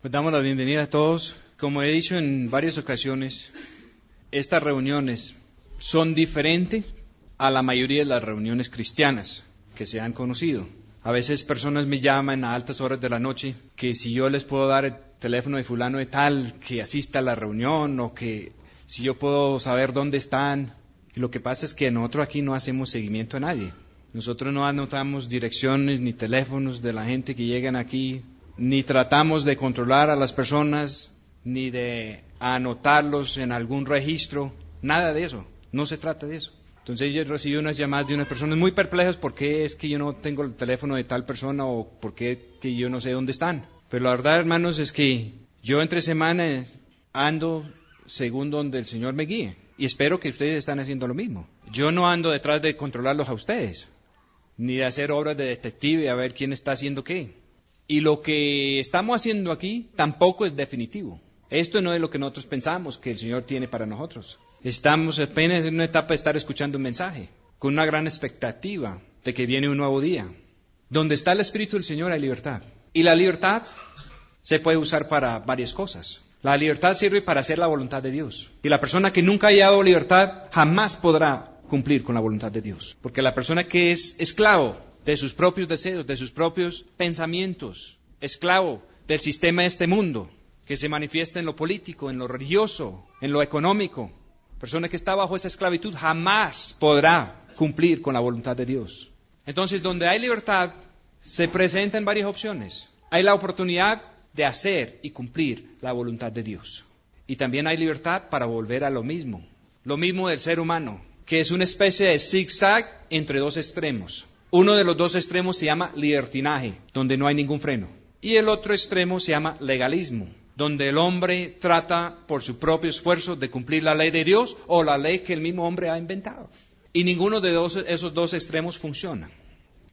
Pues damos la bienvenida a todos. Como he dicho en varias ocasiones, estas reuniones son diferentes a la mayoría de las reuniones cristianas que se han conocido. A veces personas me llaman a altas horas de la noche que si yo les puedo dar el teléfono de fulano de tal que asista a la reunión o que si yo puedo saber dónde están. Y lo que pasa es que nosotros aquí no hacemos seguimiento a nadie. Nosotros no anotamos direcciones ni teléfonos de la gente que llegan aquí, ni tratamos de controlar a las personas, ni de anotarlos en algún registro, nada de eso, no se trata de eso. Entonces yo recibí unas llamadas de unas personas muy perplejas, ¿por qué es que yo no tengo el teléfono de tal persona o por qué que yo no sé dónde están? Pero la verdad, hermanos, es que yo entre semana ando según donde el Señor me guíe, y espero que ustedes están haciendo lo mismo. Yo no ando detrás de controlarlos a ustedes, ni de hacer obras de detective a ver quién está haciendo qué. Y lo que estamos haciendo aquí tampoco es definitivo. Esto no es lo que nosotros pensamos que el Señor tiene para nosotros. Estamos apenas en una etapa de estar escuchando un mensaje, con una gran expectativa de que viene un nuevo día. Donde está el Espíritu del Señor hay libertad. Y la libertad se puede usar para varias cosas. La libertad sirve para hacer la voluntad de Dios. Y la persona que nunca haya dado libertad jamás podrá cumplir con la voluntad de Dios. Porque la persona que es esclavo de sus propios deseos, de sus propios pensamientos, esclavo del sistema de este mundo, que se manifiesta en lo político, en lo religioso, en lo económico, persona que está bajo esa esclavitud jamás podrá cumplir con la voluntad de Dios. Entonces, donde hay libertad, se presentan varias opciones. Hay la oportunidad de hacer y cumplir la voluntad de Dios. Y también hay libertad para volver a lo mismo del ser humano, que es una especie de zigzag entre dos extremos. Uno de los dos extremos se llama libertinaje, donde no hay ningún freno. Y el otro extremo se llama legalismo, donde el hombre trata por su propio esfuerzo de cumplir la ley de Dios o la ley que el mismo hombre ha inventado. Y ninguno de esos dos extremos funciona.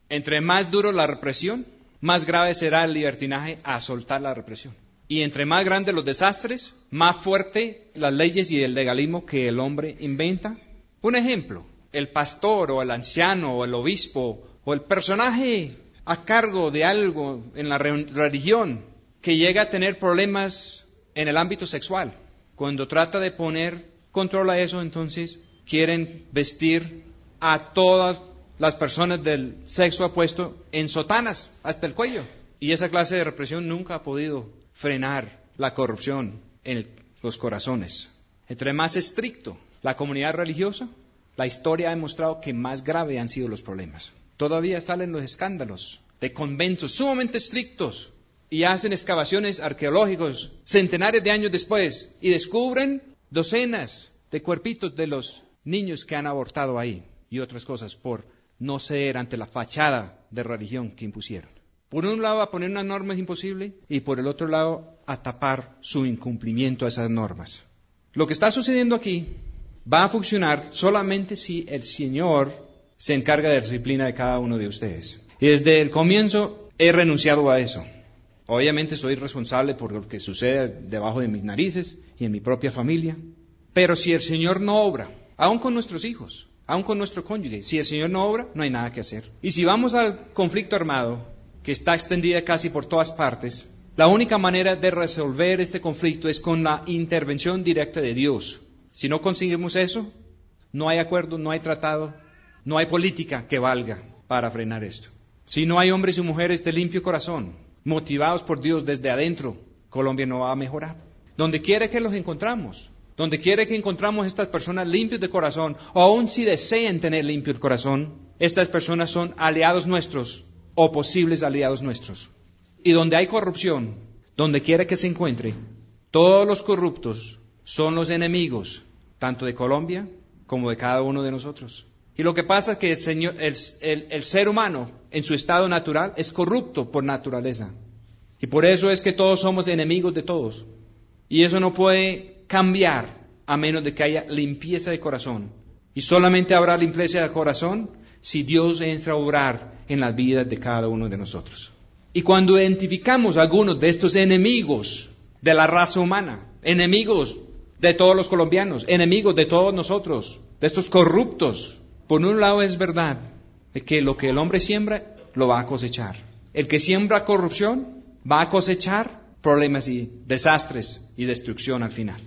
Entre más duro la represión, más grave será el libertinaje a soltar la represión. Y entre más grandes los desastres, más fuerte las leyes y el legalismo que el hombre inventa. Un ejemplo, el pastor o el anciano o el obispo o el personaje a cargo de algo en la religión que llega a tener problemas en el ámbito sexual. Cuando trata de poner control a eso, entonces quieren vestir a todas las personas del sexo opuesto en sotanas hasta el cuello. Y esa clase de represión nunca ha podido frenar la corrupción en los corazones. Entre más estricto la comunidad religiosa, la historia ha demostrado que más grave han sido los problemas. Todavía salen los escándalos de conventos sumamente estrictos y hacen excavaciones arqueológicas centenares de años después y descubren docenas de cuerpitos de los niños que han abortado ahí y otras cosas por no ceder ante la fachada de religión que impusieron. Por un lado a poner unas normas imposibles y por el otro lado a tapar su incumplimiento a esas normas. Lo que está sucediendo aquí va a funcionar solamente si el Señor se encarga de la disciplina de cada uno de ustedes. Y desde el comienzo he renunciado a eso. Obviamente soy responsable por lo que sucede debajo de mis narices y en mi propia familia. Pero si el Señor no obra, aún con nuestros hijos, aún con nuestro cónyuge, si el Señor no obra, no hay nada que hacer. Y si vamos al conflicto armado, que está extendida casi por todas partes, la única manera de resolver este conflicto es con la intervención directa de Dios. Si no conseguimos eso, no hay acuerdo, no hay tratado, no hay política que valga para frenar esto. Si no hay hombres y mujeres de limpio corazón, motivados por Dios desde adentro, Colombia no va a mejorar. Donde quiera que los encontramos, donde quiera que encontramos estas personas limpios de corazón, o aun si desean tener limpio el corazón, estas personas son aliados nuestros o posibles aliados nuestros. Y donde hay corrupción, donde quiera que se encuentre, todos los corruptos son los enemigos, tanto de Colombia como de cada uno de nosotros. Y lo que pasa es que el ser humano, en su estado natural, es corrupto por naturaleza. Y por eso es que todos somos enemigos de todos. Y eso no puede cambiar a menos de que haya limpieza de corazón. Y solamente habrá limpieza de corazón si Dios entra a obrar en las vidas de cada uno de nosotros. Y cuando identificamos a algunos de estos enemigos de la raza humana, enemigos de todos los colombianos, enemigos de todos nosotros, de estos corruptos, por un lado es verdad de que lo que el hombre siembra, lo va a cosechar. El que siembra corrupción, va a cosechar problemas y desastres y destrucción al final,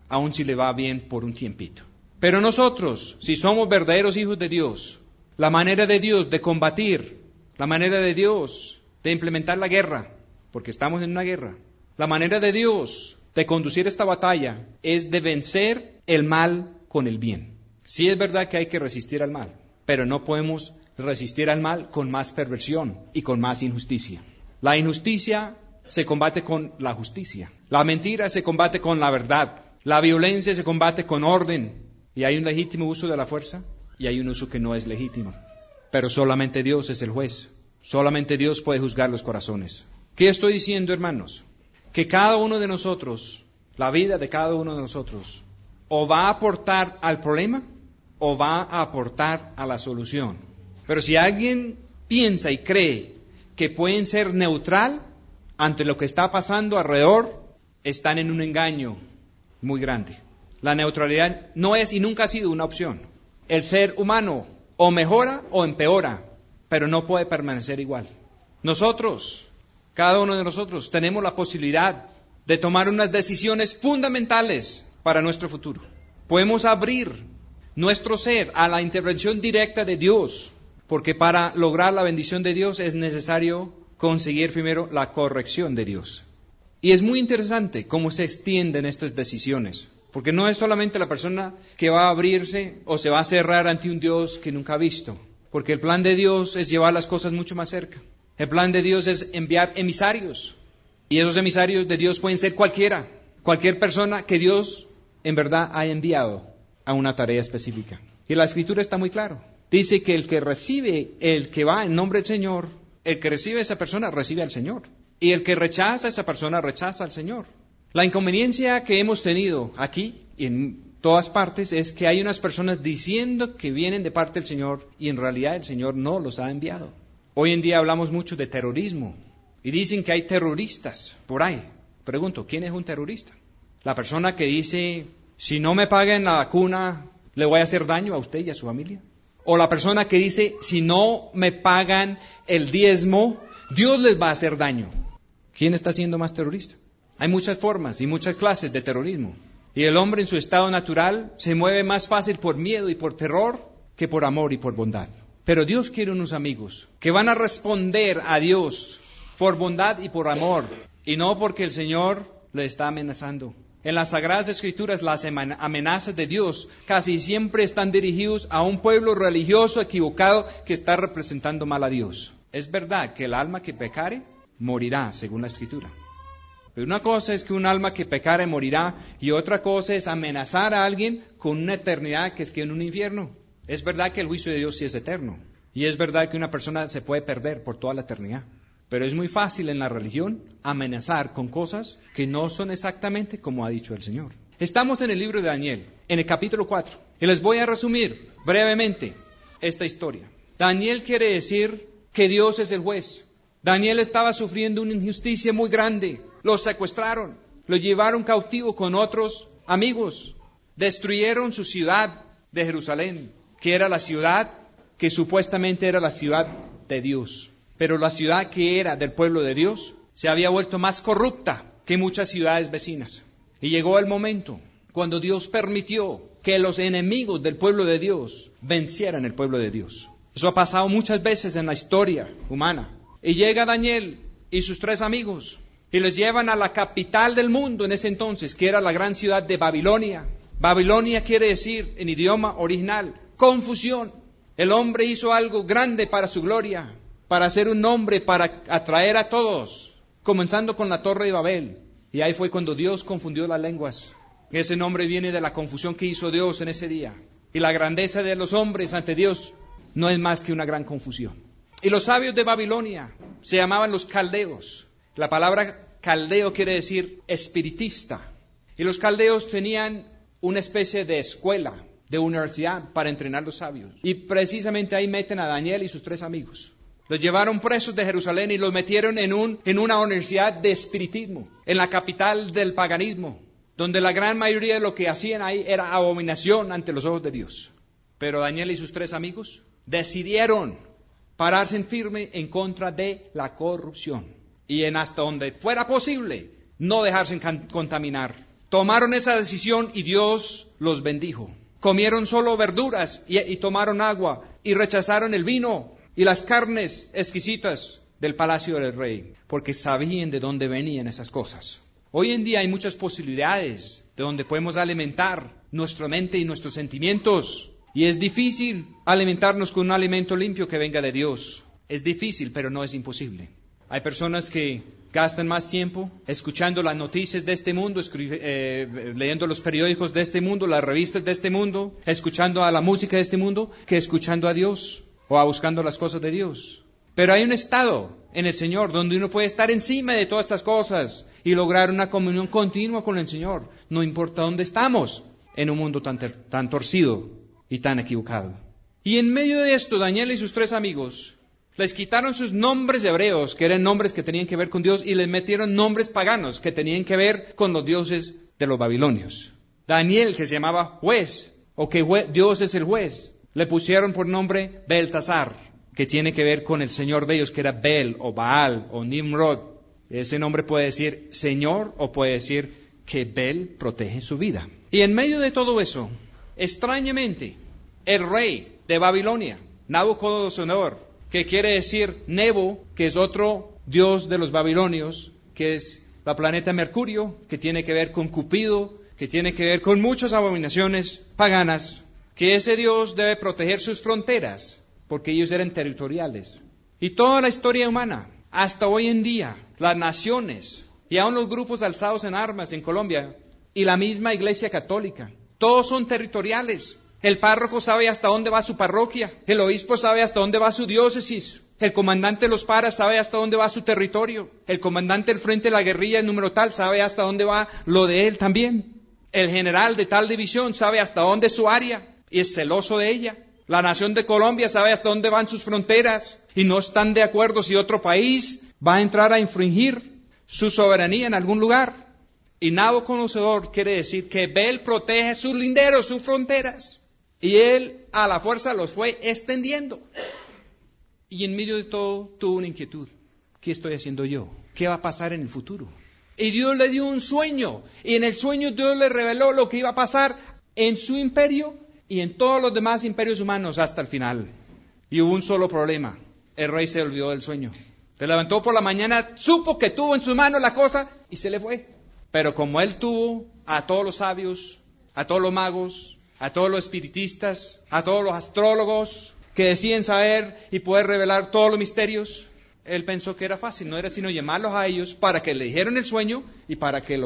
aun si le va bien por un tiempito. Pero nosotros, si somos verdaderos hijos de Dios, la manera de Dios de combatir, la manera de Dios de implementar la guerra, porque estamos en una guerra, la manera de Dios de conducir esta batalla es de vencer el mal con el bien. Sí es verdad que hay que resistir al mal, pero no podemos resistir al mal con más perversión y con más injusticia. La injusticia se combate con la justicia. La mentira se combate con la verdad. La violencia se combate con orden. Y hay un legítimo uso de la fuerza y hay un uso que no es legítimo. Pero solamente Dios es el juez. Solamente Dios puede juzgar los corazones. ¿Qué estoy diciendo, hermanos? Que cada uno de nosotros, la vida de cada uno de nosotros, o va a aportar al problema o va a aportar a la solución. Pero si alguien piensa y cree que pueden ser neutral ante lo que está pasando alrededor, están en un engaño muy grande. La neutralidad no es y nunca ha sido una opción. El ser humano o mejora o empeora, pero no puede permanecer igual. Nosotros, cada uno de nosotros, tenemos la posibilidad de tomar unas decisiones fundamentales para nuestro futuro. Podemos abrir nuestro ser a la intervención directa de Dios, porque para lograr la bendición de Dios es necesario conseguir primero la corrección de Dios. Y es muy interesante cómo se extienden estas decisiones, porque no es solamente la persona que va a abrirse o se va a cerrar ante un Dios que nunca ha visto, porque el plan de Dios es llevar las cosas mucho más cerca. El plan de Dios es enviar emisarios, y esos emisarios de Dios pueden ser cualquier persona que Dios en verdad ha enviado a una tarea específica. Y la Escritura está muy claro. Dice que el que recibe, el que va en nombre del Señor, el que recibe a esa persona recibe al Señor. Y el que rechaza a esa persona rechaza al Señor. La inconveniencia que hemos tenido aquí y en todas partes es que hay unas personas diciendo que vienen de parte del Señor y en realidad el Señor no los ha enviado. Hoy en día hablamos mucho de terrorismo y dicen que hay terroristas por ahí. Pregunto, ¿quién es un terrorista? La persona que dice, si no me pagan la vacuna, ¿le voy a hacer daño a usted y a su familia? O la persona que dice, si no me pagan el diezmo, Dios les va a hacer daño. ¿Quién está siendo más terrorista? Hay muchas formas y muchas clases de terrorismo. Y el hombre en su estado natural se mueve más fácil por miedo y por terror que por amor y por bondad. Pero Dios quiere unos amigos que van a responder a Dios por bondad y por amor, y no porque el Señor le está amenazando. En las Sagradas Escrituras, las amenazas de Dios casi siempre están dirigidos a un pueblo religioso equivocado que está representando mal a Dios. Es verdad que el alma que pecare morirá, según la Escritura. Pero una cosa es que un alma que pecare morirá, y otra cosa es amenazar a alguien con una eternidad que es que en un infierno. Es verdad que el juicio de Dios sí es eterno, y es verdad que una persona se puede perder por toda la eternidad. Pero es muy fácil en la religión amenazar con cosas que no son exactamente como ha dicho el Señor. Estamos en el libro de Daniel, en el capítulo 4, y les voy a resumir brevemente esta historia. Daniel quiere decir que Dios es el juez. Daniel estaba sufriendo una injusticia muy grande. Lo secuestraron, lo llevaron cautivo con otros amigos. Destruyeron su ciudad de Jerusalén, que era la ciudad que supuestamente era la ciudad de Dios. Pero la ciudad que era del pueblo de Dios se había vuelto más corrupta que muchas ciudades vecinas. Y llegó el momento cuando Dios permitió que los enemigos del pueblo de Dios vencieran el pueblo de Dios. Eso ha pasado muchas veces en la historia humana. Y llega Daniel y sus 3 amigos y les llevan a la capital del mundo en ese entonces, que era la gran ciudad de Babilonia. Babilonia quiere decir, en idioma original, confusión. El hombre hizo algo grande para su gloria, para hacer un nombre, para atraer a todos, comenzando con la Torre de Babel. Y ahí fue cuando Dios confundió las lenguas. Ese nombre viene de la confusión que hizo Dios en ese día. Y la grandeza de los hombres ante Dios no es más que una gran confusión. Y los sabios de Babilonia se llamaban los caldeos. La palabra caldeo quiere decir espiritista. Y los caldeos tenían una especie de escuela, de universidad para entrenar los sabios. Y precisamente ahí meten a Daniel y sus 3 amigos. Los llevaron presos de Jerusalén y los metieron en una universidad de espiritismo, en la capital del paganismo, donde la gran mayoría de lo que hacían ahí era abominación ante los ojos de Dios. Pero Daniel y sus 3 amigos decidieron pararse en firme en contra de la corrupción. y en hasta donde fuera posible no dejarse contaminar. Tomaron esa decisión y Dios los bendijo. Comieron solo verduras y tomaron agua y rechazaron el vino y las carnes exquisitas del palacio del rey, porque sabían de dónde venían esas cosas. Hoy en día hay muchas posibilidades de donde podemos alimentar nuestra mente y nuestros sentimientos. Y es difícil alimentarnos con un alimento limpio que venga de Dios. Es difícil, pero no es imposible. Hay personas que gastan más tiempo escuchando las noticias de este mundo, leyendo los periódicos de este mundo, las revistas de este mundo, escuchando a la música de este mundo, que escuchando a Dios o buscando las cosas de Dios. Pero hay un estado en el Señor donde uno puede estar encima de todas estas cosas y lograr una comunión continua con el Señor, no importa dónde estamos, en un mundo tan torcido y tan equivocado. Y en medio de esto, Daniel y sus 3 amigos les quitaron sus nombres hebreos, que eran nombres que tenían que ver con Dios, y les metieron nombres paganos, que tenían que ver con los dioses de los babilonios. Daniel, que se llamaba juez, o que Dios es el juez, le pusieron por nombre Beltasar, que tiene que ver con el señor de ellos, que era Bel, o Baal, o Nimrod. Ese nombre puede decir señor, o puede decir que Bel protege su vida. Y en medio de todo eso, extrañamente, el rey de Babilonia, Nabucodonosor, que quiere decir Nebo, que es otro dios de los babilonios, que es la planeta Mercurio, que tiene que ver con Cupido, que tiene que ver con muchas abominaciones paganas, que ese dios debe proteger sus fronteras, porque ellos eran territoriales. Y toda la historia humana, hasta hoy en día, las naciones, y aún los grupos alzados en armas en Colombia, y la misma Iglesia Católica, todos son territoriales. El párroco sabe hasta dónde va su parroquia, el obispo sabe hasta dónde va su diócesis, el comandante de los paras sabe hasta dónde va su territorio, el comandante del frente de la guerrilla número tal sabe hasta dónde va lo de él también, el general de tal división sabe hasta dónde es su área y es celoso de ella. La nación de Colombia sabe hasta dónde van sus fronteras y no están de acuerdo si otro país va a entrar a infringir su soberanía en algún lugar. Y Nabucodonosor quiere decir que Bel protege sus linderos, sus fronteras. Y él a la fuerza los fue extendiendo. Y en medio de todo tuvo una inquietud. ¿Qué estoy haciendo yo? ¿Qué va a pasar en el futuro? Y Dios le dio un sueño. Y en el sueño Dios le reveló lo que iba a pasar en su imperio y en todos los demás imperios humanos hasta el final. Y hubo un solo problema. El rey se olvidó del sueño. Se levantó por la mañana, supo que tuvo en su mano la cosa y se le fue. Pero como él tuvo a todos los sabios, a todos los magos, a todos los espiritistas, a todos los astrólogos que deciden saber y poder revelar todos los misterios, él pensó que era fácil, no era sino llamarlos a ellos para que le dijeran el sueño y para que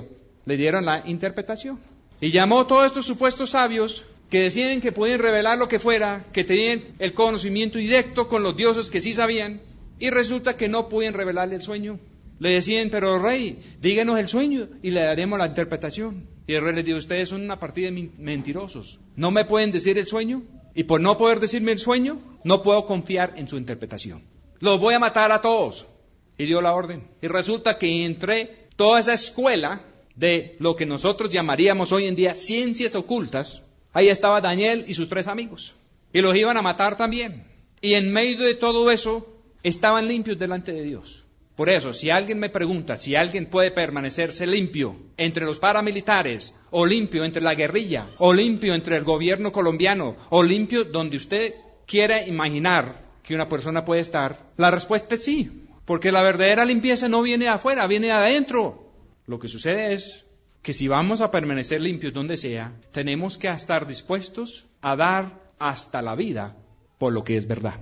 le dieran la interpretación. Y llamó a todos estos supuestos sabios que deciden que podían revelar lo que fuera, que tenían el conocimiento directo con los dioses que sí sabían, y resulta que no podían revelarle el sueño. Le decían, pero rey, díganos el sueño y le daremos la interpretación. Y el rey les dijo, ustedes son una partida de mentirosos. No me pueden decir el sueño, y por no poder decirme el sueño, no puedo confiar en su interpretación. Los voy a matar a todos. Y dio la orden. Y resulta que entre toda esa escuela de lo que nosotros llamaríamos hoy en día ciencias ocultas, ahí estaba Daniel y sus 3 amigos. Y los iban a matar también. Y en medio de todo eso, estaban limpios delante de Dios. Por eso, si alguien me pregunta si alguien puede permanecerse limpio entre los paramilitares, o limpio entre la guerrilla, o limpio entre el gobierno colombiano, o limpio donde usted quiera imaginar que una persona puede estar, la respuesta es sí, porque la verdadera limpieza no viene de afuera, viene de adentro. Lo que sucede es que si vamos a permanecer limpios donde sea, tenemos que estar dispuestos a dar hasta la vida por lo que es verdad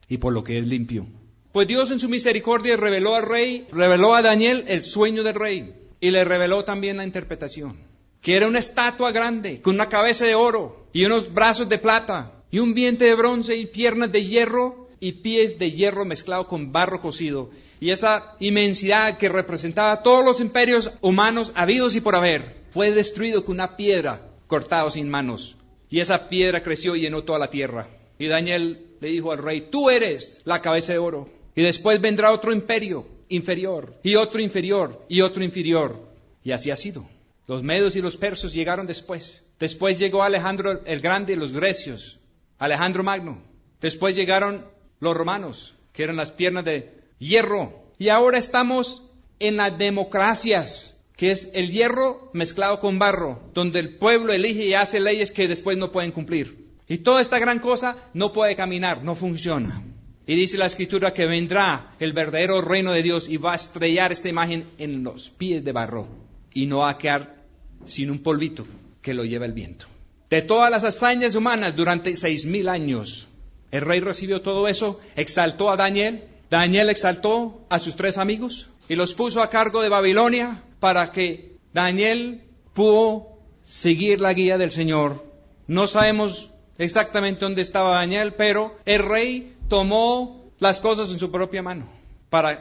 y por lo que es limpio. Pues Dios en su misericordia reveló al rey, reveló a Daniel el sueño del rey y le reveló también la interpretación, que era una estatua grande con una cabeza de oro y unos brazos de plata y un vientre de bronce y piernas de hierro y pies de hierro mezclado con barro cocido. Y esa inmensidad que representaba todos los imperios humanos habidos y por haber fue destruido con una piedra cortada sin manos. Y esa piedra creció y llenó toda la tierra. Y Daniel le dijo al rey, tú eres la cabeza de oro. Y después vendrá otro imperio inferior, y otro inferior, y otro inferior. Y así ha sido. Los medos y los persas llegaron después. Después llegó Alejandro el Grande y los grecios, Alejandro Magno. Después llegaron los romanos, que eran las piernas de hierro y ahora estamos en las democracias, que es el hierro mezclado con barro, donde el pueblo elige y hace leyes que después no pueden cumplir. Y toda esta gran cosa no puede caminar, no funciona. Y dice la Escritura que vendrá el verdadero reino de Dios y va a estrellar esta imagen en los pies de barro y no va a quedar sin un polvito que lo lleva el viento. De todas las hazañas humanas durante 6,000 años, el rey recibió todo eso, exaltó a Daniel, Daniel exaltó a sus 3 amigos y los puso a cargo de Babilonia para que Daniel pudo seguir la guía del Señor. No sabemos exactamente dónde estaba Daniel, pero el rey tomó las cosas en su propia mano.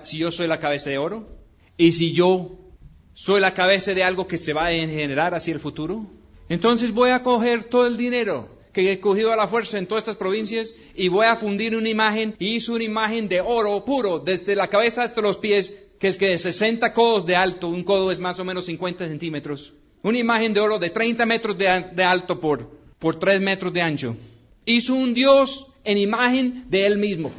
Si yo soy la cabeza de oro, y si yo soy la cabeza de algo que se va a generar hacia el futuro, entonces voy a coger todo el dinero que he cogido a la fuerza en todas estas provincias y voy a fundir una imagen, y hizo una imagen de oro puro, desde la cabeza hasta los pies, que es que de 60 codos de alto, un codo es más o menos 50 centímetros, una imagen de oro de 30 metros de alto por 3 metros de ancho. Hizo un Dios en imagen de él mismo.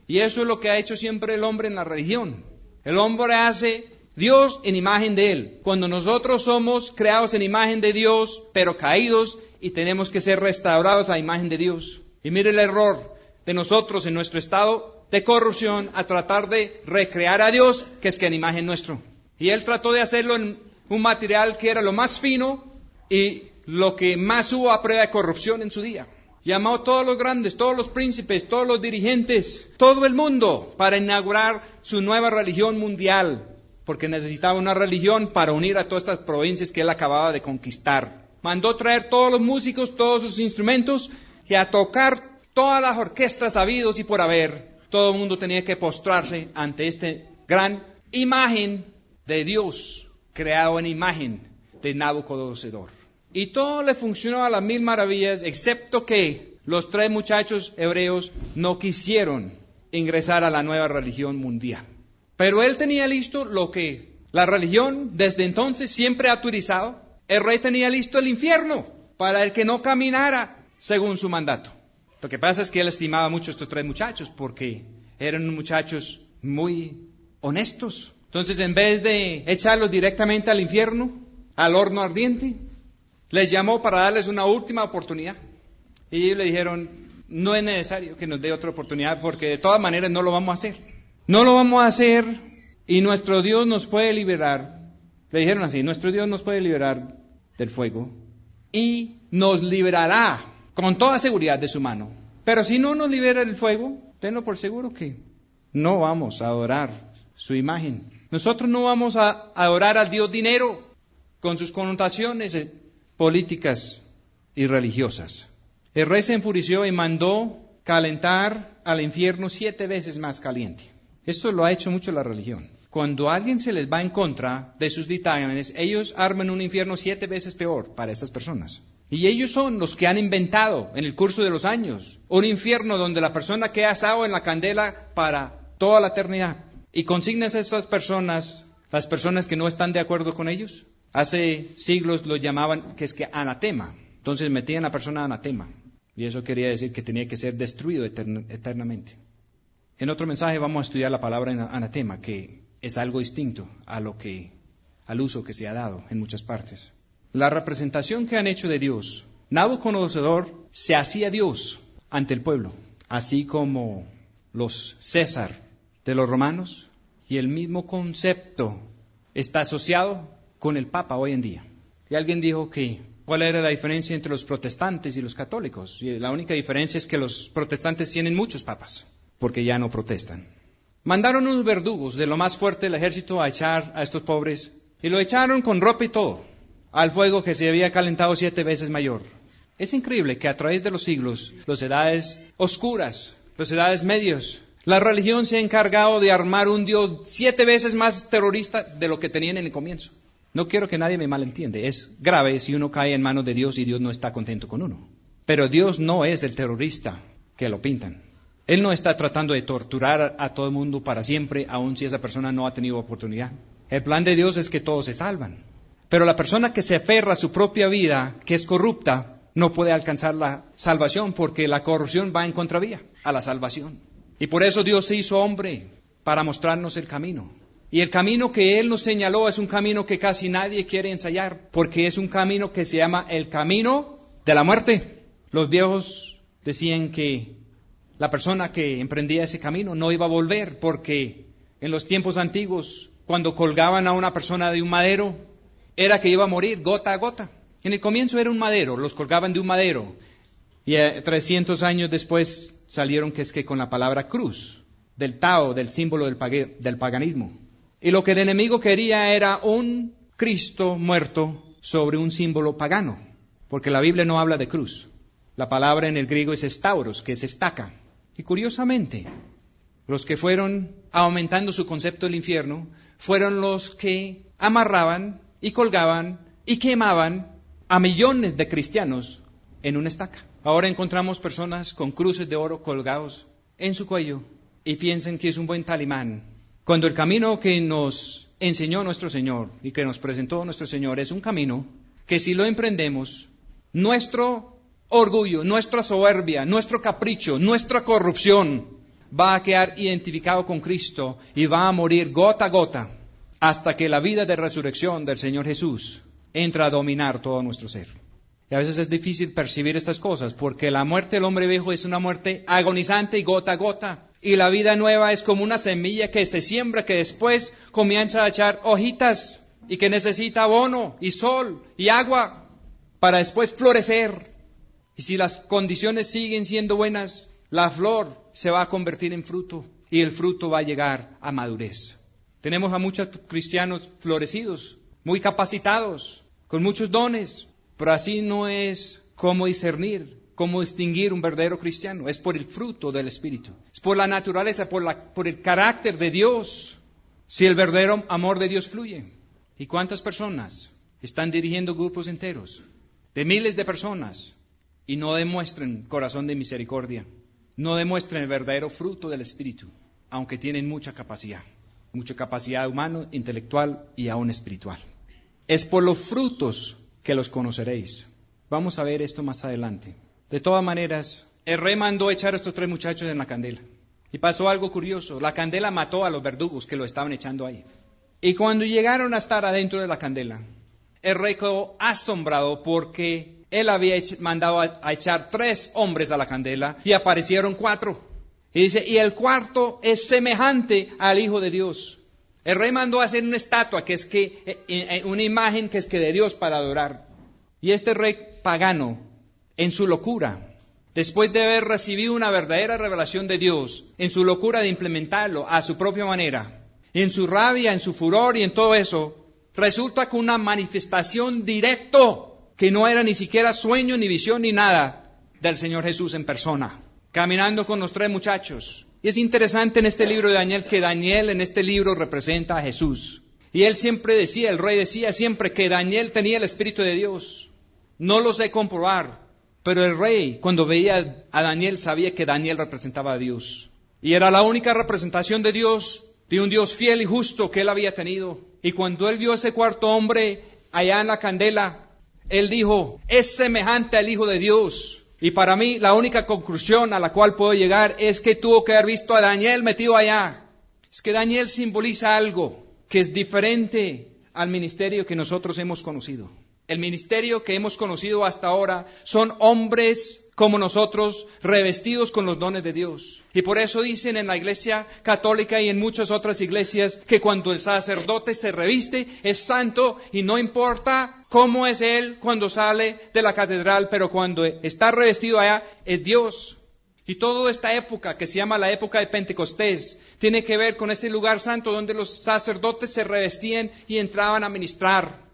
Y eso es lo que ha hecho siempre el hombre en la religión. El hombre hace Dios en imagen de él. Cuando nosotros somos creados en imagen de Dios, pero caídos, y tenemos que ser restaurados a la imagen de Dios. Y mire el error de nosotros en nuestro estado de corrupción a tratar de recrear a Dios, que es que en imagen nuestro. Y él trató de hacerlo en un material que era lo más fino y lo que más hubo a prueba de corrupción en su día. Llamó a todos los grandes, todos los príncipes, todos los dirigentes, todo el mundo para inaugurar su nueva religión mundial, porque necesitaba una religión para unir a todas estas provincias que él acababa de conquistar. Mandó traer todos los músicos, todos sus instrumentos, y a tocar todas las orquestas habidos y por haber. Todo el mundo tenía que postrarse ante esta gran imagen de Dios, creado en imagen de Nabucodonosor. Y todo le funcionó a las 1000 maravillas, excepto que los 3 muchachos hebreos no quisieron ingresar a la nueva religión mundial. Pero él tenía listo lo que la religión desde entonces siempre ha autorizado. El rey tenía listo el infierno para el que no caminara según su mandato. Lo que pasa es que él estimaba mucho a estos 3 muchachos porque eran muchachos muy honestos. Entonces, en vez de echarlos directamente al infierno, al horno ardiente, les llamó para darles una última oportunidad. Y ellos le dijeron, no es necesario que nos dé otra oportunidad porque de todas maneras no lo vamos a hacer. No lo vamos a hacer y nuestro Dios nos puede liberar. Le dijeron así, nuestro Dios nos puede liberar del fuego y nos liberará con toda seguridad de su mano. Pero si no nos libera del fuego, tenlo por seguro que no vamos a adorar su imagen. Nosotros no vamos a adorar al Dios dinero con sus connotaciones políticas y religiosas. El rey se enfureció y mandó calentar al infierno 7 veces más caliente. Esto lo ha hecho mucho la religión. Cuando a alguien se les va en contra de sus dictámenes, ellos arman un infierno 7 veces peor para estas personas. Y ellos son los que han inventado en el curso de los años un infierno donde la persona queda asado en la candela para toda la eternidad. Y consignas a estas personas, las personas que no están de acuerdo con ellos. Hace siglos lo llamaban que es que anatema. Entonces metían a la persona anatema. Y eso quería decir que tenía que ser destruido eternamente. En otro mensaje vamos a estudiar la palabra anatema, que es algo distinto al uso que se ha dado en muchas partes. La representación que han hecho de Dios. Nabucodonosor se hacía Dios ante el pueblo, así como los César de los romanos, y el mismo concepto está asociado con el Papa hoy en día. Y alguien dijo que cuál era la diferencia entre los protestantes y los católicos. Y la única diferencia es que los protestantes tienen muchos papas, porque ya no protestan. Mandaron unos verdugos de lo más fuerte del ejército a echar a estos pobres, y lo echaron con ropa y todo, al fuego que se había calentado 7 veces mayor. Es increíble que a través de los siglos, las edades oscuras, las edades medias, la religión se ha encargado de armar un Dios 7 veces más terrorista de lo que tenían en el comienzo. No quiero que nadie me malentiende. Es grave si uno cae en manos de Dios y Dios no está contento con uno. Pero Dios no es el terrorista que lo pintan. Él no está tratando de torturar a todo el mundo para siempre, aun si esa persona no ha tenido oportunidad. El plan de Dios es que todos se salvan. Pero la persona que se aferra a su propia vida, que es corrupta, no puede alcanzar la salvación porque la corrupción va en contravía a la salvación. Y por eso Dios se hizo hombre, para mostrarnos el camino. Y el camino que Él nos señaló es un camino que casi nadie quiere ensayar, porque es un camino que se llama el camino de la muerte. Los viejos decían que la persona que emprendía ese camino no iba a volver, porque en los tiempos antiguos, cuando colgaban a una persona de un madero, era que iba a morir gota a gota. En el comienzo era un madero, los colgaban de un madero, y 300 años después salieron que es que con la palabra cruz, del Tao, del símbolo del paganismo. Y lo que el enemigo quería era un Cristo muerto sobre un símbolo pagano, porque la Biblia no habla de cruz. La palabra en el griego es estauros, que es estaca. Y curiosamente, los que fueron aumentando su concepto del infierno fueron los que amarraban y colgaban y quemaban a millones de cristianos en una estaca. Ahora encontramos personas con cruces de oro colgados en su cuello y piensan que es un buen talismán, cuando el camino que nos enseñó nuestro Señor y que nos presentó nuestro Señor es un camino que si lo emprendemos, nuestro orgullo, nuestra soberbia, nuestro capricho, nuestra corrupción va a quedar identificado con Cristo y va a morir gota a gota hasta que la vida de resurrección del Señor Jesús entra a dominar todo nuestro ser. Y a veces es difícil percibir estas cosas porque la muerte del hombre viejo es una muerte agonizante y gota a gota. Y la vida nueva es como una semilla que se siembra, que después comienza a echar hojitas y que necesita abono y sol y agua para después florecer. Y si las condiciones siguen siendo buenas, la flor se va a convertir en fruto y el fruto va a llegar a madurez. Tenemos a muchos cristianos florecidos, muy capacitados, con muchos dones, pero así no es cómo discernir, cómo distinguir un verdadero cristiano. Es por el fruto del Espíritu, es por la naturaleza, por el carácter de Dios, si el verdadero amor de Dios fluye. ¿Y cuántas personas están dirigiendo grupos enteros de miles de personas y no demuestran corazón de misericordia? No demuestran el verdadero fruto del Espíritu, aunque tienen mucha capacidad humana, intelectual y aún espiritual. Es por los frutos que los conoceréis. Vamos a ver esto más adelante. De todas maneras, el rey mandó echar a estos 3 muchachos en la candela. Y pasó algo curioso. La candela mató a los verdugos que lo estaban echando ahí. Y cuando llegaron a estar adentro de la candela, el rey quedó asombrado porque él había mandado a echar 3 hombres a la candela y aparecieron 4. Y dice, y el cuarto es semejante al Hijo de Dios. El rey mandó a hacer una estatua, una imagen que es de Dios para adorar. Y este rey pagano, en su locura, después de haber recibido una verdadera revelación de Dios, en su locura de implementarlo a su propia manera, en su rabia, en su furor y en todo eso, resulta que una manifestación directo, que no era ni siquiera sueño, ni visión, ni nada, del Señor Jesús en persona, caminando con los 3 muchachos. Y es interesante en este libro de Daniel, que Daniel en este libro representa a Jesús. Y él siempre decía, el rey decía siempre que Daniel tenía el Espíritu de Dios. No lo sé comprobar, pero el rey cuando veía a Daniel sabía que Daniel representaba a Dios. Y era la única representación de Dios, de un Dios fiel y justo que él había tenido. Y cuando él vio a ese cuarto hombre allá en la candela, él dijo, es semejante al Hijo de Dios. Y para mí la única conclusión a la cual puedo llegar es que tuvo que haber visto a Daniel metido allá. Es que Daniel simboliza algo que es diferente al ministerio que nosotros hemos conocido. El ministerio que hemos conocido hasta ahora son hombres como nosotros, revestidos con los dones de Dios. Y por eso dicen en la iglesia católica y en muchas otras iglesias que cuando el sacerdote se reviste es santo y no importa cómo es él cuando sale de la catedral, pero cuando está revestido allá es Dios. Y toda esta época que se llama la época de Pentecostés tiene que ver con ese lugar santo donde los sacerdotes se revestían y entraban a ministrar.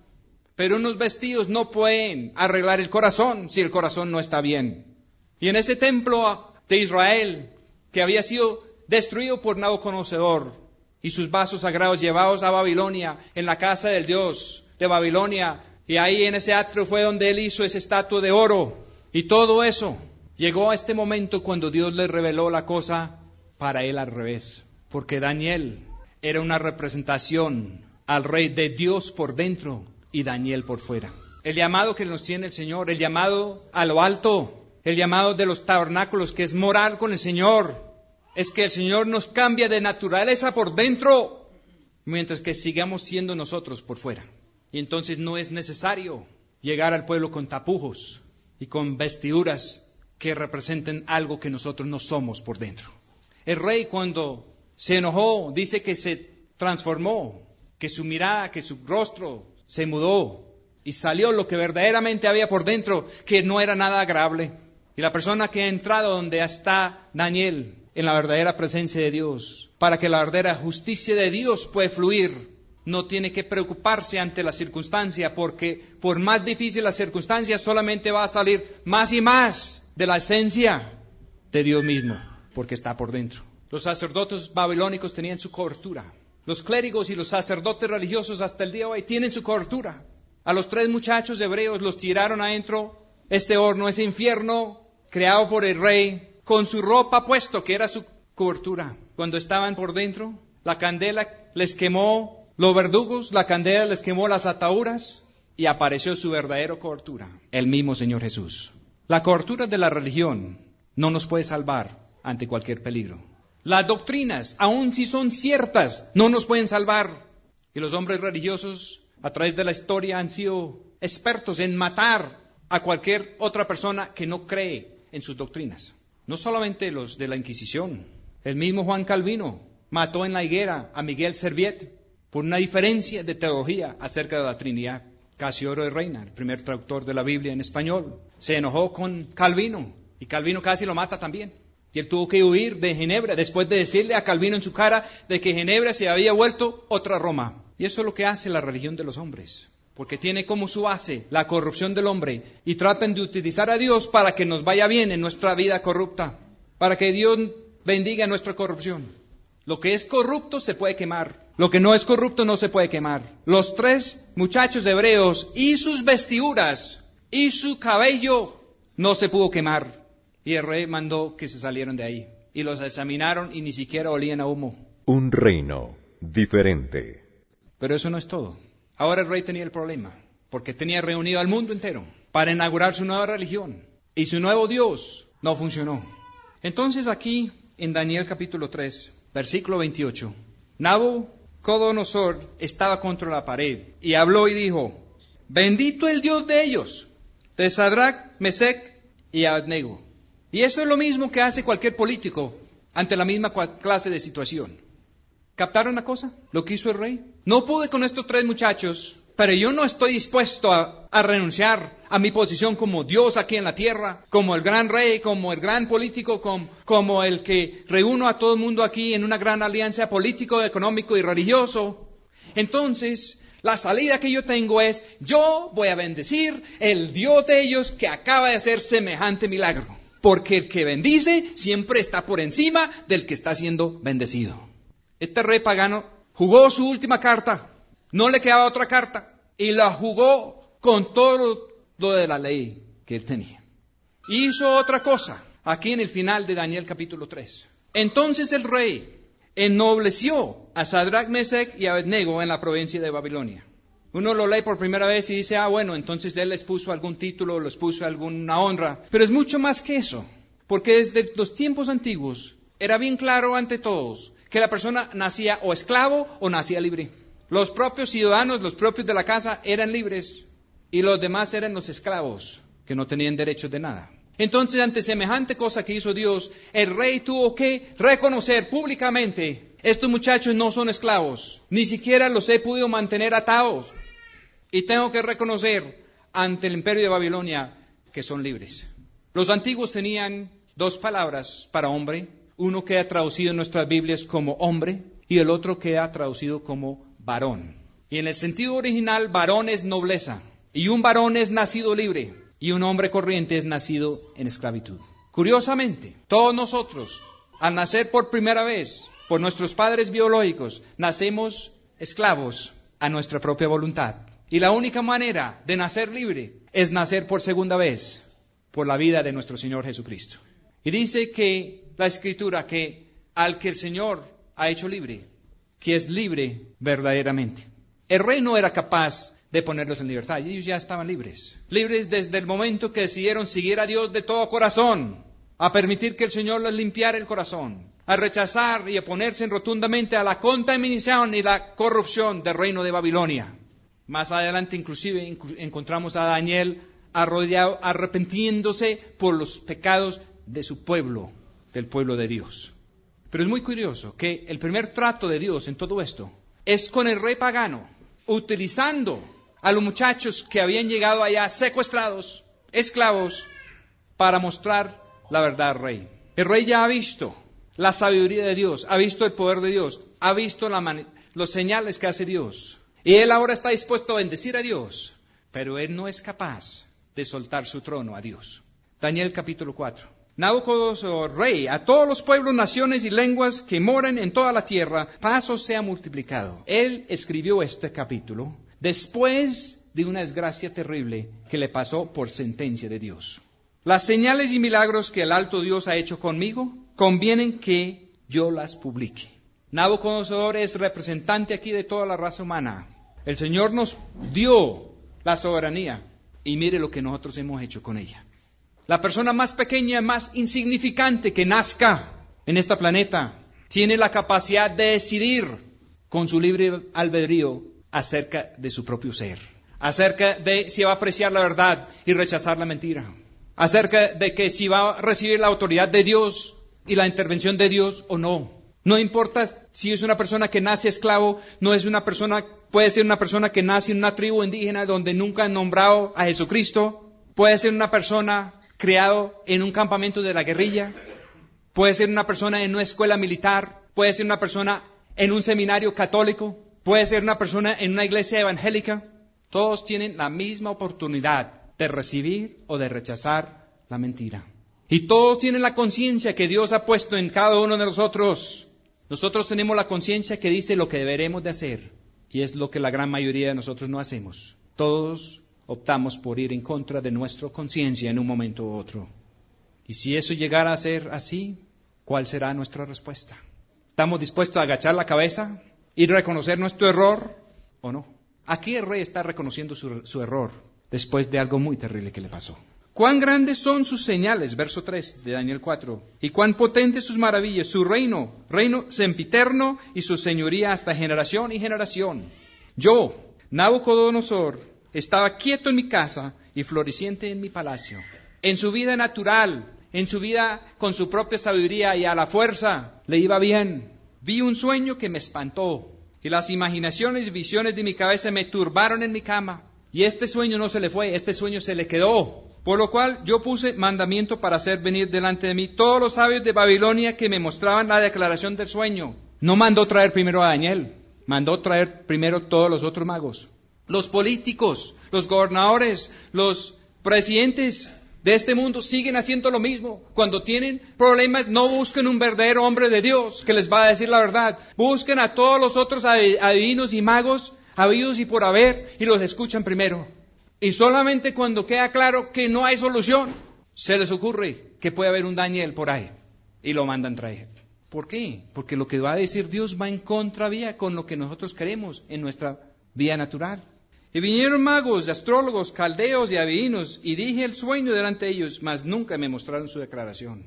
Pero unos vestidos no pueden arreglar el corazón si el corazón no está bien. Y en ese templo de Israel, que había sido destruido por Nabucodonosor, y sus vasos sagrados llevados a Babilonia, en la casa del Dios de Babilonia, y ahí en ese atrio fue donde él hizo esa estatua de oro. Y todo eso llegó a este momento cuando Dios le reveló la cosa para él al revés. Porque Daniel era una representación al rey de Dios por dentro y Daniel por fuera. El llamado que nos tiene el Señor, el llamado a lo alto, el llamado de los tabernáculos, que es morar con el Señor, es que el Señor nos cambia de naturaleza por dentro, mientras que sigamos siendo nosotros por fuera. Y entonces no es necesario llegar al pueblo con tapujos y con vestiduras que representen algo que nosotros no somos por dentro. El rey, cuando se enojó, dice que se transformó, que su mirada, que su rostro se mudó y salió lo que verdaderamente había por dentro, que no era nada agradable. Y la persona que ha entrado donde está Daniel, en la verdadera presencia de Dios, para que la verdadera justicia de Dios pueda fluir, no tiene que preocuparse ante la circunstancia, porque por más difícil la circunstancia, solamente va a salir más y más de la esencia de Dios mismo, porque está por dentro. Los sacerdotes babilónicos tenían su cobertura. Los clérigos y los sacerdotes religiosos hasta el día de hoy tienen su cobertura. A los 3 muchachos hebreos los tiraron adentro, este horno, ese infierno creado por el rey, con su ropa puesto, que era su cobertura. Cuando estaban por dentro, la candela les quemó los verdugos, la candela les quemó las ataduras, y apareció su verdadera cobertura, el mismo Señor Jesús. La cobertura de la religión no nos puede salvar ante cualquier peligro. Las doctrinas, aun si son ciertas, no nos pueden salvar. Y los hombres religiosos, a través de la historia, han sido expertos en matar a cualquier otra persona que no cree en sus doctrinas. No solamente los de la Inquisición. El mismo Juan Calvino mató en la higuera a Miguel Serviet por una diferencia de teología acerca de la Trinidad. Casiodoro de Reina, el primer traductor de la Biblia en español, se enojó con Calvino y Calvino casi lo mata también. Y él tuvo que huir de Ginebra después de decirle a Calvino en su cara de que Ginebra se había vuelto otra Roma. Y eso es lo que hace la religión de los hombres, porque tiene como su base la corrupción del hombre y tratan de utilizar a Dios para que nos vaya bien en nuestra vida corrupta, para que Dios bendiga nuestra corrupción. Lo que es corrupto se puede quemar, lo que no es corrupto no se puede quemar. Los 3 muchachos hebreos y sus vestiduras y su cabello no se pudo quemar. Y el rey mandó que se salieran de ahí. Y los examinaron y ni siquiera olían a humo. Un reino diferente. Pero eso no es todo. Ahora el rey tenía el problema, porque tenía reunido al mundo entero para inaugurar su nueva religión. Y su nuevo Dios no funcionó. Entonces aquí, en Daniel capítulo 3, versículo 28, Nabucodonosor estaba contra la pared y habló y dijo: bendito el Dios de ellos, de Sadrach, Mesec y Abednego. Y eso es lo mismo que hace cualquier político ante la misma clase de situación. ¿Captaron la cosa? Lo que hizo el rey. No pude con estos 3 muchachos, pero yo no estoy dispuesto a renunciar a mi posición como Dios aquí en la tierra, como el gran rey, como el gran político, como el que reúno a todo el mundo aquí en una gran alianza político, económico y religioso. Entonces, la salida que yo tengo es: yo voy a bendecir el Dios de ellos que acaba de hacer semejante milagro. Porque el que bendice siempre está por encima del que está siendo bendecido. Este rey pagano jugó su última carta, no le quedaba otra carta, y la jugó con todo lo de la ley que él tenía. Hizo otra cosa, aquí en el final de Daniel capítulo 3. Entonces el rey ennobleció a Sadrach, Mesec y Abednego en la provincia de Babilonia. Uno lo lee por primera vez y dice: bueno, entonces él les puso algún título, les puso alguna honra. Pero es mucho más que eso, porque desde los tiempos antiguos era bien claro ante todos que la persona nacía o esclavo o nacía libre. Los propios ciudadanos, los propios de la casa eran libres y los demás eran los esclavos que no tenían derechos de nada. Entonces, ante semejante cosa que hizo Dios, el rey tuvo que reconocer públicamente: estos muchachos no son esclavos, ni siquiera los he podido mantener atados. Y tengo que reconocer ante el imperio de Babilonia que son libres. Los antiguos tenían 2 palabras para hombre, uno que ha traducido en nuestras Biblias como hombre y el otro que ha traducido como varón. Y en el sentido original, varón es nobleza, y un varón es nacido libre, y un hombre corriente es nacido en esclavitud. Curiosamente, todos nosotros, al nacer por primera vez por nuestros padres biológicos, nacemos esclavos a nuestra propia voluntad. Y la única manera de nacer libre es nacer por segunda vez por la vida de nuestro Señor Jesucristo. Y dice que la Escritura que al que el Señor ha hecho libre, que es libre verdaderamente. El rey no era capaz de ponerlos en libertad, y ellos ya estaban libres. Libres desde el momento que decidieron seguir a Dios de todo corazón, a permitir que el Señor les limpiara el corazón, a rechazar y oponerse rotundamente a la contaminación y la corrupción del reino de Babilonia. Más adelante inclusive encontramos a Daniel arrepintiéndose por los pecados de su pueblo, del pueblo de Dios. Pero es muy curioso que el primer trato de Dios en todo esto es con el rey pagano, utilizando a los muchachos que habían llegado allá secuestrados, esclavos, para mostrar la verdad al rey. El rey ya ha visto la sabiduría de Dios, ha visto el poder de Dios, ha visto los señales que hace Dios. Y él ahora está dispuesto a bendecir a Dios, pero él no es capaz de soltar su trono a Dios. Daniel capítulo 4. Nabucodonosor, rey, a todos los pueblos, naciones y lenguas que moran en toda la tierra, paz os sea multiplicado. Él escribió este capítulo después de una desgracia terrible que le pasó por sentencia de Dios. Las señales y milagros que el alto Dios ha hecho conmigo, convienen que yo las publique. Nabucodonosor es representante aquí de toda la raza humana. El Señor nos dio la soberanía y mire lo que nosotros hemos hecho con ella. La persona más pequeña, más insignificante que nazca en este planeta, tiene la capacidad de decidir con su libre albedrío acerca de su propio ser, acerca de si va a apreciar la verdad y rechazar la mentira, acerca de que si va a recibir la autoridad de Dios y la intervención de Dios o no. No importa si es una persona que nace esclavo, puede ser una persona que nace en una tribu indígena donde nunca han nombrado a Jesucristo, puede ser una persona criado en un campamento de la guerrilla, puede ser una persona en una escuela militar, puede ser una persona en un seminario católico, puede ser una persona en una iglesia evangélica. Todos tienen la misma oportunidad de recibir o de rechazar la mentira. Y todos tienen la conciencia que Dios ha puesto en cada uno de nosotros. Nosotros tenemos la conciencia que dice lo que deberemos de hacer, y es lo que la gran mayoría de nosotros no hacemos. Todos optamos por ir en contra de nuestra conciencia en un momento u otro. Y si eso llegara a ser así, ¿cuál será nuestra respuesta? ¿Estamos dispuestos a agachar la cabeza y reconocer nuestro error o no? Aquí el rey está reconociendo su error después de algo muy terrible que le pasó. Cuán grandes son sus señales, verso 3 de Daniel 4, y cuán potentes sus maravillas, su reino sempiterno y su señoría hasta generación y generación. Yo, Nabucodonosor, estaba quieto en mi casa y floreciente en mi palacio. En su vida natural, en su vida con su propia sabiduría y a la fuerza, le iba bien. Vi un sueño que me espantó, y las imaginaciones y visiones de mi cabeza me turbaron en mi cama. Y este sueño no se le fue, este sueño se le quedó. Por lo cual yo puse mandamiento para hacer venir delante de mí todos los sabios de Babilonia que me mostraban la declaración del sueño. No mandó traer primero a Daniel, mandó traer primero todos los otros magos. Los políticos, los gobernadores, los presidentes de este mundo siguen haciendo lo mismo. Cuando tienen problemas, no busquen un verdadero hombre de Dios que les va a decir la verdad. Busquen a todos los otros adivinos y magos, habidos y por haber, y los escuchan primero. Y solamente cuando queda claro que no hay solución, se les ocurre que puede haber un Daniel por ahí, y lo mandan traer. ¿Por qué? Porque lo que va a decir Dios va en contravía con lo que nosotros queremos en nuestra vida natural. Y vinieron magos, astrólogos, caldeos y adivinos, y dije el sueño delante de ellos, mas nunca me mostraron su declaración.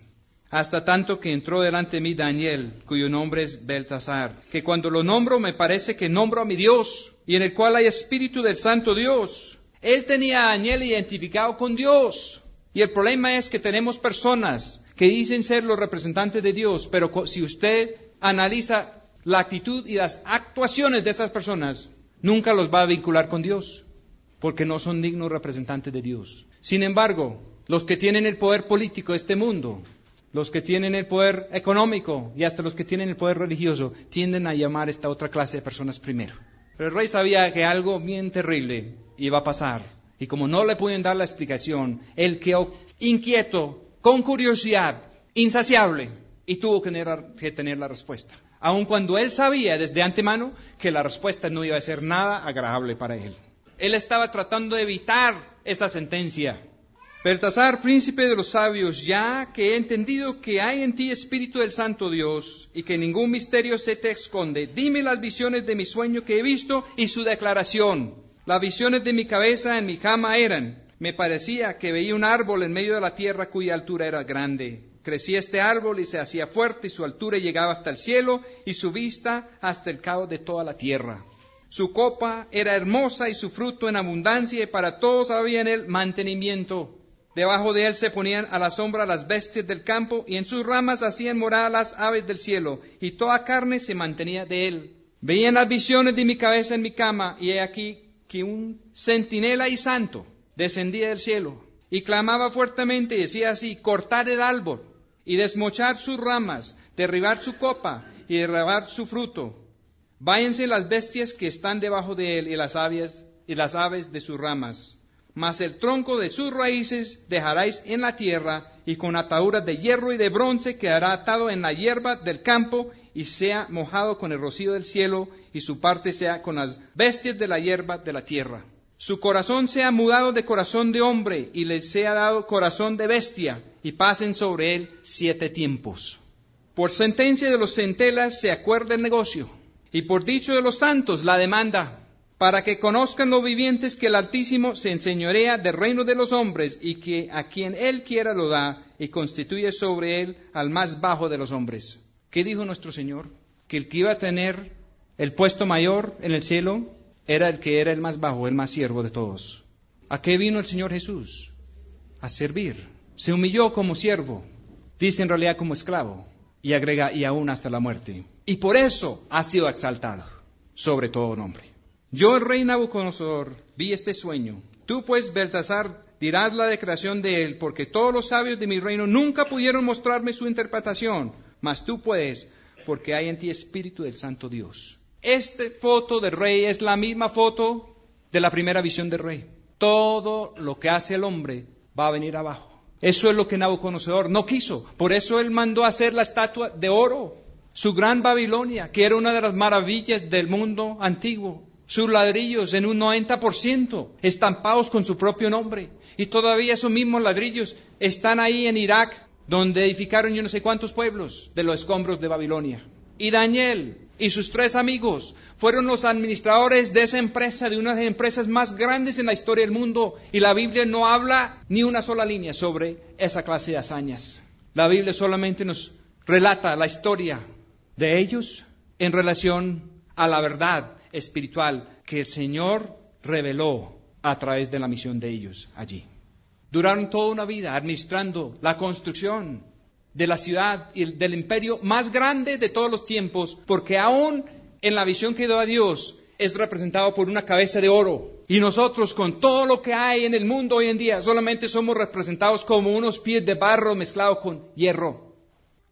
Hasta tanto que entró delante de mí Daniel, cuyo nombre es Beltasar, que cuando lo nombro me parece que nombro a mi Dios, y en el cual hay espíritu del santo Dios. Él tenía a Daniel identificado con Dios. Y el problema es que tenemos personas que dicen ser los representantes de Dios, pero si usted analiza la actitud y las actuaciones de esas personas, nunca los va a vincular con Dios, porque no son dignos representantes de Dios. Sin embargo, los que tienen el poder político de este mundo, los que tienen el poder económico y hasta los que tienen el poder religioso, tienden a llamar a esta otra clase de personas primero. Pero el rey sabía que algo bien terrible iba a pasar, y como no le pueden dar la explicación, él quedó inquieto, con curiosidad, insaciable, y tuvo que tener la respuesta. Aun cuando él sabía desde antemano que la respuesta no iba a ser nada agradable para él. Él estaba tratando de evitar esa sentencia. Beltasar, príncipe de los sabios, ya que he entendido que hay en ti espíritu del santo Dios, y que ningún misterio se te esconde, dime las visiones de mi sueño que he visto y su declaración. Las visiones de mi cabeza en mi cama eran, me parecía que veía un árbol en medio de la tierra cuya altura era grande, Crecía este árbol y se hacía fuerte, y su altura llegaba hasta el cielo, y su vista hasta el cabo de toda la tierra. Su copa era hermosa y su fruto en abundancia, y para todos había en él mantenimiento. Debajo de él se ponían a la sombra las bestias del campo, y en sus ramas hacían morada las aves del cielo, y toda carne se mantenía de él. Veían las visiones de mi cabeza en mi cama, y he aquí que un centinela y santo descendía del cielo, y clamaba fuertemente y decía así: cortad el árbol, y desmochad sus ramas, derribar su copa, y derribar su fruto. Váyanse las bestias que están debajo de él, y las aves de sus ramas. Mas el tronco de sus raíces dejaréis en la tierra, y con ataduras de hierro y de bronce quedará atado en la hierba del campo, y sea mojado con el rocío del cielo, y su parte sea con las bestias de la hierba de la tierra. Su corazón sea mudado de corazón de hombre, y le sea dado corazón de bestia, y pasen sobre él 7 tiempos. Por sentencia de los centelas se acuerda el negocio, y por dicho de los santos la demanda, para que conozcan los vivientes que el Altísimo se enseñorea del reino de los hombres, y que a quien él quiera lo da, y constituye sobre él al más bajo de los hombres. ¿Qué dijo nuestro Señor? Que el que iba a tener el puesto mayor en el cielo era el que era el más bajo, el más siervo de todos. ¿A qué vino el Señor Jesús? A servir. Se humilló como siervo, dice en realidad como esclavo, y agrega, y aún hasta la muerte. Y por eso ha sido exaltado sobre todo nombre. Yo, el rey Nabucodonosor, vi este sueño. Tú, pues, Beltasar, dirás la declaración de él, porque todos los sabios de mi reino nunca pudieron mostrarme su interpretación, mas tú puedes, porque hay en ti espíritu del santo Dios. Esta foto del rey es la misma foto de la primera visión del rey. Todo lo que hace el hombre va a venir abajo. Eso es lo que Nabucodonosor no quiso. Por eso él mandó hacer la estatua de oro, su gran Babilonia, que era una de las maravillas del mundo antiguo. Sus ladrillos en un 90% estampados con su propio nombre. Y todavía esos mismos ladrillos están ahí en Irak, donde edificaron yo no sé cuántos pueblos de los escombros de Babilonia. Y Daniel y sus 3 amigos fueron los administradores de esa empresa, de una de las empresas más grandes en la historia del mundo. Y la Biblia no habla ni una sola línea sobre esa clase de hazañas. La Biblia solamente nos relata la historia de ellos en relación a la verdad espiritual que el Señor reveló a través de la misión de ellos allí. Duraron toda una vida administrando la construcción de la ciudad y del imperio más grande de todos los tiempos, porque aún en la visión que dio a Dios es representado por una cabeza de oro. Y nosotros, con todo lo que hay en el mundo hoy en día, solamente somos representados como unos pies de barro mezclados con hierro.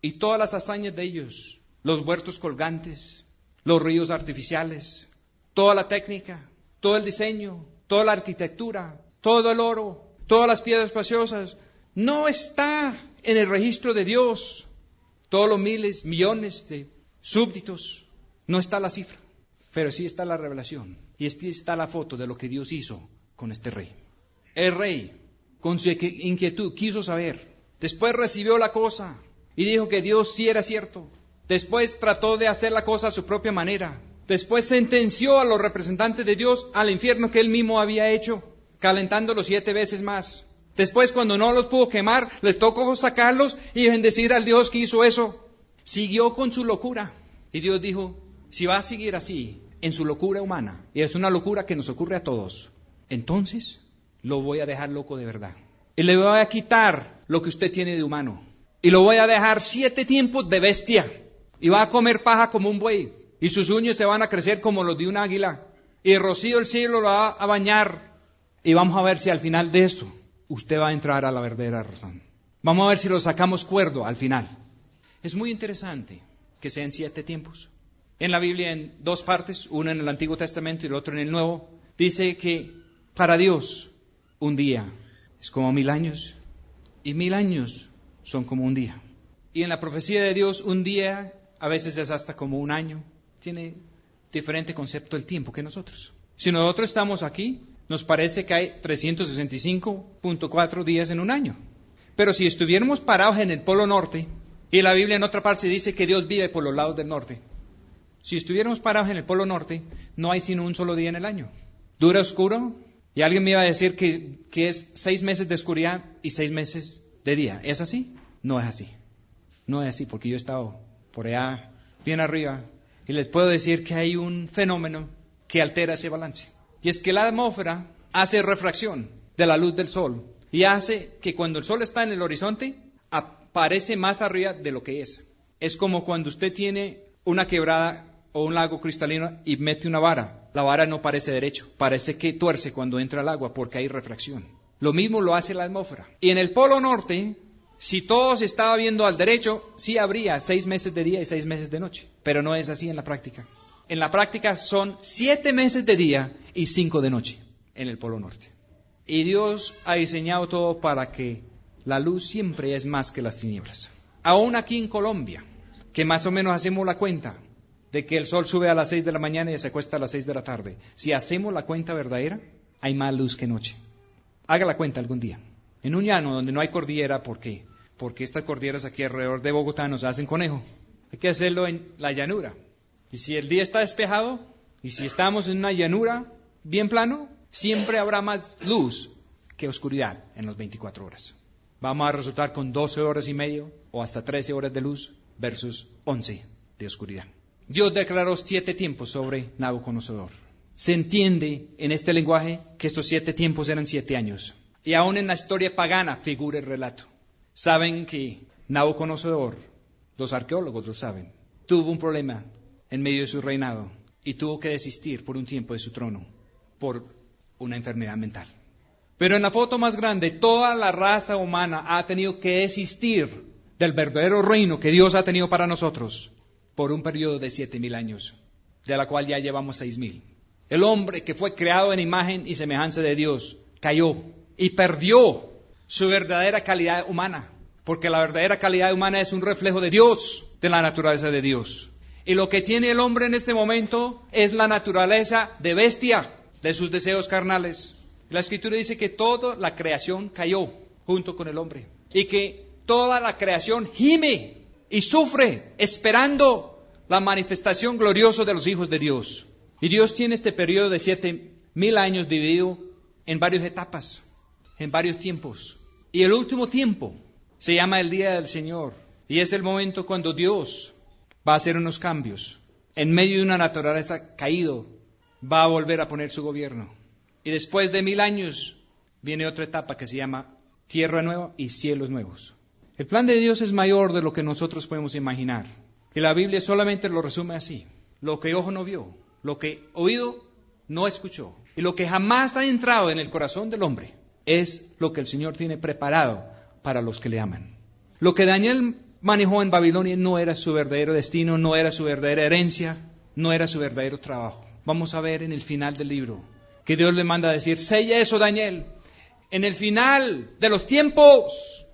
Y todas las hazañas de ellos, los huertos colgantes, los ríos artificiales, toda la técnica, todo el diseño, toda la arquitectura, todo el oro, todas las piedras preciosas, no está en el registro de Dios. Todos los miles, millones de súbditos, no está la cifra, pero sí está la revelación. Y sí está la foto de lo que Dios hizo con este rey. El rey, con su inquietud, quiso saber. Después recibió la cosa y dijo que Dios sí era cierto. Después trató de hacer la cosa a su propia manera. Después sentenció a los representantes de Dios al infierno que él mismo había hecho, calentándolos 7 veces más. Después, cuando no los pudo quemar, les tocó sacarlos y bendecir al Dios que hizo eso. Siguió con su locura. Y Dios dijo, si va a seguir así, en su locura humana, y es una locura que nos ocurre a todos, entonces lo voy a dejar loco de verdad. Y le voy a quitar lo que usted tiene de humano. Y lo voy a dejar 7 tiempos de bestia. Y va a comer paja como un buey. Y sus uñas se van a crecer como los de un águila. Y el rocío del cielo lo va a bañar. Y vamos a ver si al final de esto usted va a entrar a la verdadera razón. Vamos a ver si lo sacamos cuerdo al final. Es muy interesante que sean 7 tiempos. En la Biblia, en 2 partes, uno en el Antiguo Testamento y el otro en el Nuevo, dice que para Dios un día es como 1000 años y 1000 años son como un día. Y en la profecía de Dios un día a veces es hasta como un año. Tiene diferente concepto del tiempo que nosotros. Si nosotros estamos aquí, nos parece que hay 365.4 días en un año. Pero si estuviéramos parados en el Polo Norte, y la Biblia en otra parte dice que Dios vive por los lados del norte. Si estuviéramos parados en el Polo Norte, no hay sino un solo día en el año. Dura oscuro, y alguien me iba a decir que es 6 meses de oscuridad y 6 meses de día. ¿Es así? No es así. No es así, porque yo he estado por allá, bien arriba, y les puedo decir que hay un fenómeno que altera ese balance. Y es que la atmósfera hace refracción de la luz del sol y hace que cuando el sol está en el horizonte, aparece más arriba de lo que es. Es como cuando usted tiene una quebrada o un lago cristalino y mete una vara. La vara no parece derecho, parece que tuerce cuando entra el agua porque hay refracción. Lo mismo lo hace la atmósfera. Y en el Polo Norte, si todo se estaba viendo al derecho, sí habría 6 meses de día y 6 meses de noche. Pero no es así en la práctica. En la práctica son 7 meses de día y 5 de noche en el Polo Norte. Y Dios ha diseñado todo para que la luz siempre es más que las tinieblas. Aún aquí en Colombia, que más o menos hacemos la cuenta de que el sol sube a las 6 de la mañana y se acuesta a las 6 de la tarde. Si hacemos la cuenta verdadera, hay más luz que noche. Haga la cuenta algún día. En un llano donde no hay cordillera, ¿por qué? Porque estas cordilleras aquí alrededor de Bogotá nos hacen conejo. Hay que hacerlo en la llanura. Y si el día está despejado, y si estamos en una llanura bien plano, siempre habrá más luz que oscuridad en las 24 horas. Vamos a resultar con 12 horas y medio o hasta 13 horas de luz versus 11 de oscuridad. Dios declaró 7 tiempos sobre Nabucodonosor. Se entiende en este lenguaje que estos 7 tiempos eran 7 años. Y aún en la historia pagana figura el relato. Saben que Nabucodonosor, los arqueólogos lo saben, tuvo un problema en medio de su reinado y tuvo que desistir por un tiempo de su trono por una enfermedad mental. Pero en la foto más grande, toda la raza humana ha tenido que desistir del verdadero reino que Dios ha tenido para nosotros por un periodo de 7,000 años, de la cual ya llevamos 6,000. El hombre que fue creado en imagen y semejanza de Dios cayó y perdió su verdadera calidad humana, porque la verdadera calidad humana es un reflejo de Dios, de la naturaleza de Dios. Y lo que tiene el hombre en este momento es la naturaleza de bestia, de sus deseos carnales. La Escritura dice que toda la creación cayó junto con el hombre y que toda la creación gime y sufre esperando la manifestación gloriosa de los hijos de Dios. Y Dios tiene este periodo de 7,000 años dividido en varias etapas, en varios tiempos. Y el último tiempo se llama el Día del Señor. Y es el momento cuando Dios va a hacer unos cambios. En medio de una naturaleza caído, va a volver a poner su gobierno. Y después de 1,000 años viene otra etapa que se llama tierra nueva y cielos nuevos. El plan de Dios es mayor de lo que nosotros podemos imaginar. Y la Biblia solamente lo resume así. Lo que ojo no vio, lo que oído no escuchó, y lo que jamás ha entrado en el corazón del hombre, es lo que el Señor tiene preparado para los que le aman. Lo que Daniel manejó en Babilonia no era su verdadero destino, no era su verdadera herencia, no era su verdadero trabajo. Vamos a ver en el final del libro que Dios le manda a decir: sella eso, Daniel. En el final de los tiempos,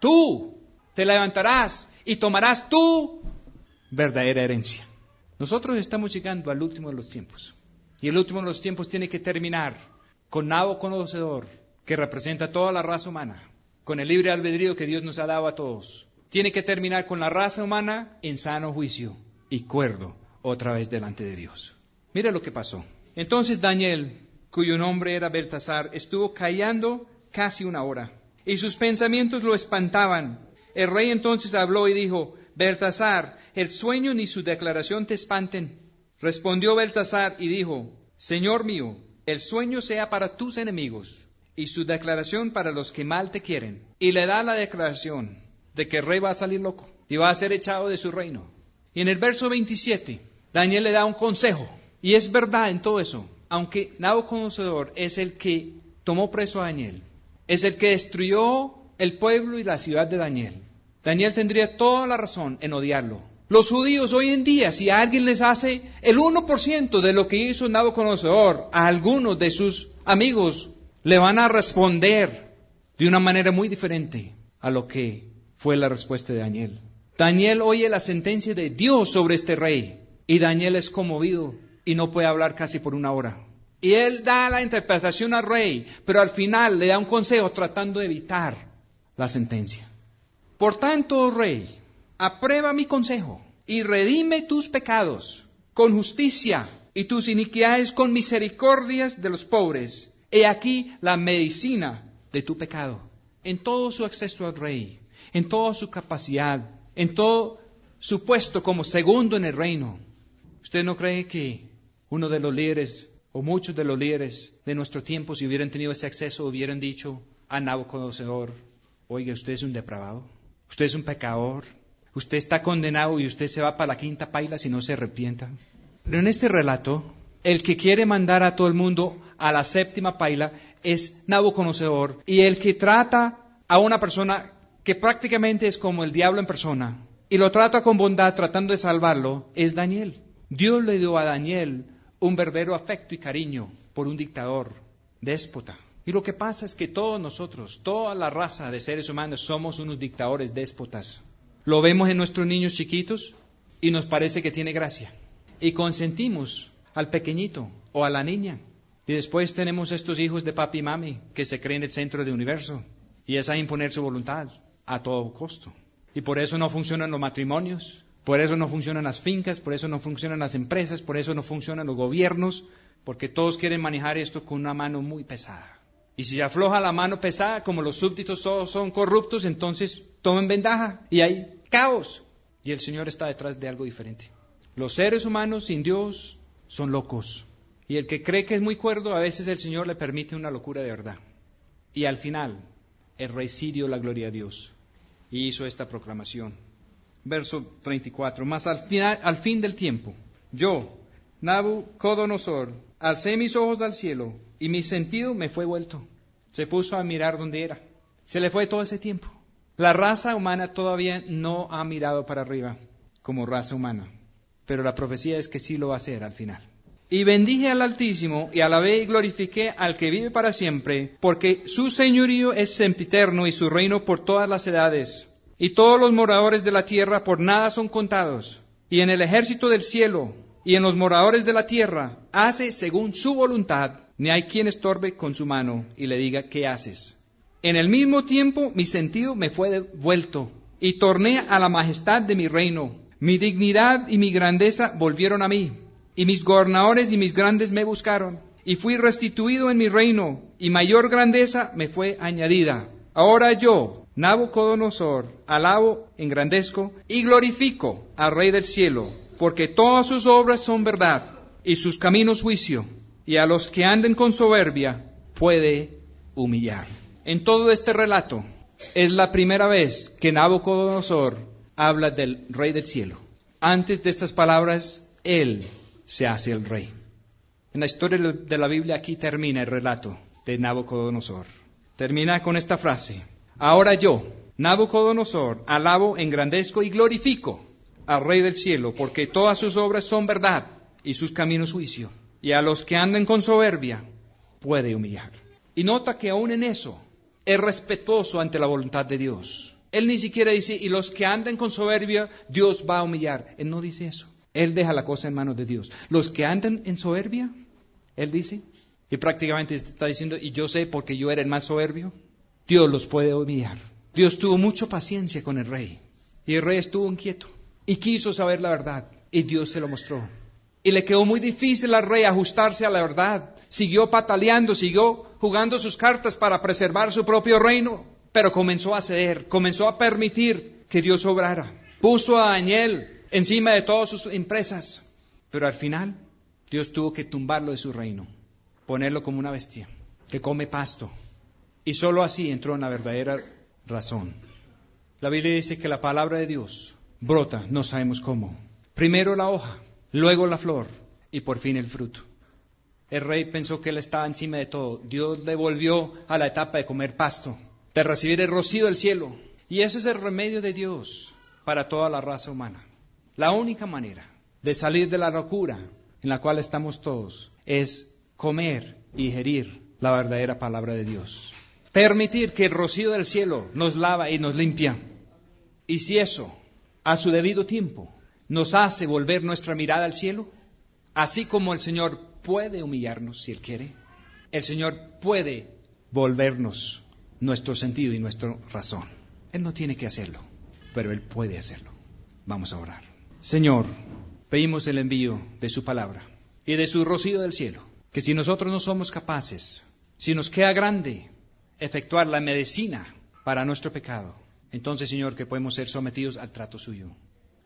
tú te levantarás y tomarás tu verdadera herencia. Nosotros estamos llegando al último de los tiempos. Y el último de los tiempos tiene que terminar con Nabucodonosor, que representa toda la raza humana, con el libre albedrío que Dios nos ha dado a todos. Tiene que terminar con la raza humana en sano juicio y cuerdo otra vez delante de Dios. Mira lo que pasó. Entonces Daniel, cuyo nombre era Beltasar, estuvo callando casi 1 hora, y sus pensamientos lo espantaban. El rey entonces habló y dijo: Beltasar, el sueño ni su declaración te espanten. Respondió Beltasar y dijo: Señor mío, el sueño sea para tus enemigos y su declaración para los que mal te quieren. Y le da la declaración de que el rey va a salir loco y va a ser echado de su reino. Y en el verso 27, Daniel le da un consejo. Y es verdad en todo eso. Aunque Nabucodonosor es el que tomó preso a Daniel, es el que destruyó el pueblo y la ciudad de Daniel, Daniel tendría toda la razón en odiarlo. Los judíos hoy en día, si a alguien les hace el 1% de lo que hizo Nabucodonosor a algunos de sus amigos, le van a responder de una manera muy diferente a lo que fue la respuesta de Daniel. Daniel oye la sentencia de Dios sobre este rey y Daniel es conmovido y no puede hablar casi por 1 hora. Y él da la interpretación al rey, pero al final le da un consejo tratando de evitar la sentencia. Por tanto, oh rey, aprueba mi consejo y redime tus pecados con justicia y tus iniquidades con misericordias de los pobres. He aquí la medicina de tu pecado. En todo su acceso al rey, en toda su capacidad en todo su puesto como segundo en el reino. ¿Usted no cree que uno de los líderes, o muchos de los líderes de nuestro tiempo, si hubieran tenido ese acceso, hubieran dicho a Nabucodonosor: oiga, usted es un depravado, usted es un pecador, usted está condenado y usted se va para la quinta paila si no se arrepienta? Pero en este relato, el que quiere mandar a todo el mundo a la séptima paila es Nabucodonosor, y el que trata a una persona que prácticamente es como el diablo en persona, y lo trata con bondad tratando de salvarlo, es Daniel. Dios le dio a Daniel un verdadero afecto y cariño por un dictador, déspota. Y lo que pasa es que todos nosotros, toda la raza de seres humanos, somos unos dictadores déspotas. Lo vemos en nuestros niños chiquitos y nos parece que tiene gracia. Y consentimos al pequeñito o a la niña. Y después tenemos estos hijos de papi y mami que se creen el centro del universo y es a imponer su voluntad a todo costo. Y por eso no funcionan los matrimonios, por eso no funcionan las fincas, por eso no funcionan las empresas, por eso no funcionan los gobiernos, porque todos quieren manejar esto con una mano muy pesada. Y si se afloja la mano pesada, como los súbditos todos son corruptos, entonces tomen ventaja y hay caos. Y el Señor está detrás de algo diferente. Los seres humanos sin Dios son locos. Y el que cree que es muy cuerdo, a veces el Señor le permite una locura de verdad. Y al final, el rey sí dio la gloria a Dios y hizo esta proclamación. Verso 34. Mas al fin del tiempo, yo, Nabucodonosor, alcé mis ojos al cielo y mi sentido me fue vuelto. Se puso a mirar donde era. Se le fue todo ese tiempo. La raza humana todavía no ha mirado para arriba como raza humana, pero la profecía es que sí lo va a hacer al final. Y bendije al Altísimo, y alabé y glorifiqué al que vive para siempre, porque su señorío es sempiterno y su reino por todas las edades. Y todos los moradores de la tierra por nada son contados. Y en el ejército del cielo y en los moradores de la tierra hace según su voluntad, ni hay quien estorbe con su mano y le diga: ¿qué haces? En el mismo tiempo mi sentido me fue devuelto, y torné a la majestad de mi reino. Mi dignidad y mi grandeza volvieron a mí. Y mis gobernadores y mis grandes me buscaron, y fui restituido en mi reino, y mayor grandeza me fue añadida. Ahora yo, Nabucodonosor, alabo, engrandezco y glorifico al Rey del cielo, porque todas sus obras son verdad, y sus caminos juicio, y a los que anden con soberbia puede humillar. En todo este relato es la primera vez que Nabucodonosor habla del Rey del cielo. Antes de estas palabras, él se hace el rey. En la historia de la Biblia aquí termina el relato de Nabucodonosor. Termina con esta frase: ahora yo, Nabucodonosor, alabo, engrandezco y glorifico al Rey del cielo, porque todas sus obras son verdad y sus caminos juicio, y a los que anden con soberbia puede humillar. Y nota que aún en eso es respetuoso ante la voluntad de Dios. Él ni siquiera dice: y los que anden con soberbia Dios va a humillar. Él no dice eso. Él deja la cosa en manos de Dios. Los que andan en soberbia, él dice, y prácticamente está diciendo: y yo sé porque yo era el más soberbio, Dios los puede humillar. Dios tuvo mucha paciencia con el rey, y el rey estuvo inquieto, y quiso saber la verdad, y Dios se lo mostró. Y le quedó muy difícil al rey ajustarse a la verdad. Siguió pataleando, siguió jugando sus cartas para preservar su propio reino, pero comenzó a ceder, comenzó a permitir que Dios obrara. Puso a Daniel encima de todas sus empresas, pero al final Dios tuvo que tumbarlo de su reino, ponerlo como una bestia que come pasto, y sólo así entró en la verdadera razón. La Biblia dice que la palabra de Dios brota, no sabemos cómo, primero la hoja, luego la flor y por fin el fruto. El rey pensó que él estaba encima de todo. Dios le volvió a la etapa de comer pasto, de recibir el rocío del cielo, y ese es el remedio de Dios para toda la raza humana. La única manera de salir de la locura en la cual estamos todos es comer y digerir la verdadera palabra de Dios. Permitir que el rocío del cielo nos lava y nos limpia. Y si eso, a su debido tiempo, nos hace volver nuestra mirada al cielo, así como el Señor puede humillarnos si Él quiere, el Señor puede volvernos nuestro sentido y nuestra razón. Él no tiene que hacerlo, pero Él puede hacerlo. Vamos a orar. Señor, pedimos el envío de su palabra y de su rocío del cielo, que si nosotros no somos capaces, si nos queda grande efectuar la medicina para nuestro pecado, entonces, Señor, que podemos ser sometidos al trato suyo,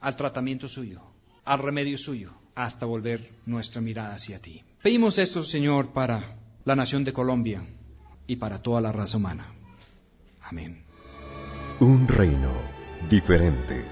al tratamiento suyo, al remedio suyo, hasta volver nuestra mirada hacia ti. Pedimos esto, Señor, para la nación de Colombia y para toda la raza humana. Amén. Un reino diferente.